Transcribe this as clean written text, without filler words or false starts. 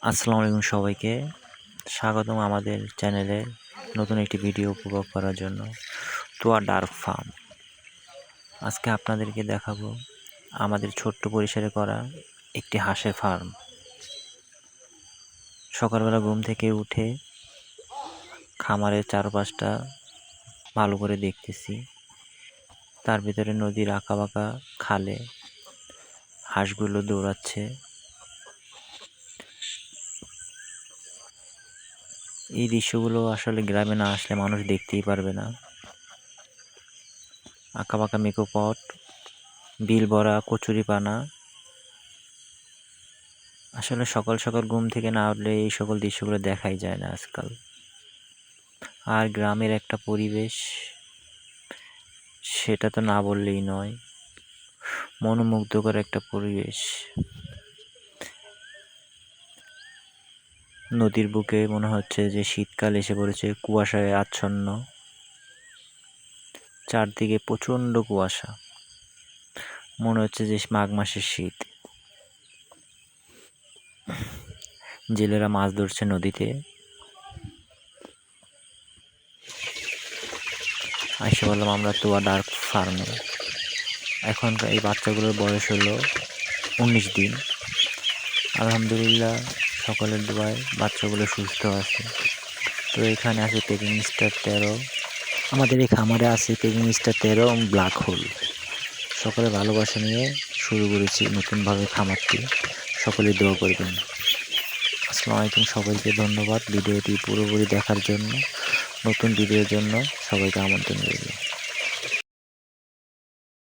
আসসালামু আলাইকুম সবাইকে স্বাগতম আমাদের চ্যানেলে নতুন একটি ভিডিও উপভোগ করার জন্য। তোয়া ডার্ক ফার্ম আজকে আপনাদেরকে দেখাবো আমাদের ছোট্ট পরিসরে করা একটি হাঁসের ফার্ম। সকালবেলা ঘুম থেকে উঠে খামারের চারপাশটা ভালো করে দেখতেছি। তার ভিতরে নদীর আঁকাবাঁকা খালে হাঁসগুলো দৌড়াচ্ছে। এই দৃশ্যগুলো আসলে গ্রামে না আসলে মানুষ দেখতেই পারবে না। আঁকাবাঁকা মেকোপট, বিল ভরা কচুরিপানা। আসলে সকাল সকাল ঘুম থেকে না উঠলে এই সকল দৃশ্যগুলো দেখাই যায় না আজকাল। আর গ্রামের একটা পরিবেশ, সেটা তো না বললেই নয়। মনোমুগ্ধকর একটা পরিবেশ। নদীর বুকে মনে হচ্ছে যে শীতকাল এসে পড়েছে, কুয়াশায় আচ্ছন্ন। চারদিকে প্রচণ্ড কুয়াশা, মনে হচ্ছে যে মাঘ মাসের শীত। জেলেরা মাছ ধরছে নদীতে। এসে বললাম আমরা তোয়া ডার্ক ফার্মে। এখনকার এই বাচ্চাগুলোর বয়স হলো 19 দিন। আলহামদুলিল্লাহ, সকলের দোয়ায় বাচ্চাগুলো সুস্থ আছে। তো এখানে আছে পেকিং স্টার 13। আমাদের এই খামারে আছে পেকিং স্টার 13 এবং ব্ল্যাক হোল। সকলে ভালোবাসা নিয়ে শুরু করেছি নতুনভাবে খামারটি। সকলে দোয়া করবেন। আসসালামু আলাইকুম, সবাইকে ধন্যবাদ ভিডিওটি পুরোপুরি দেখার জন্য। নতুন ভিডিওর জন্য সবাইকে আমন্ত্রণ রইল।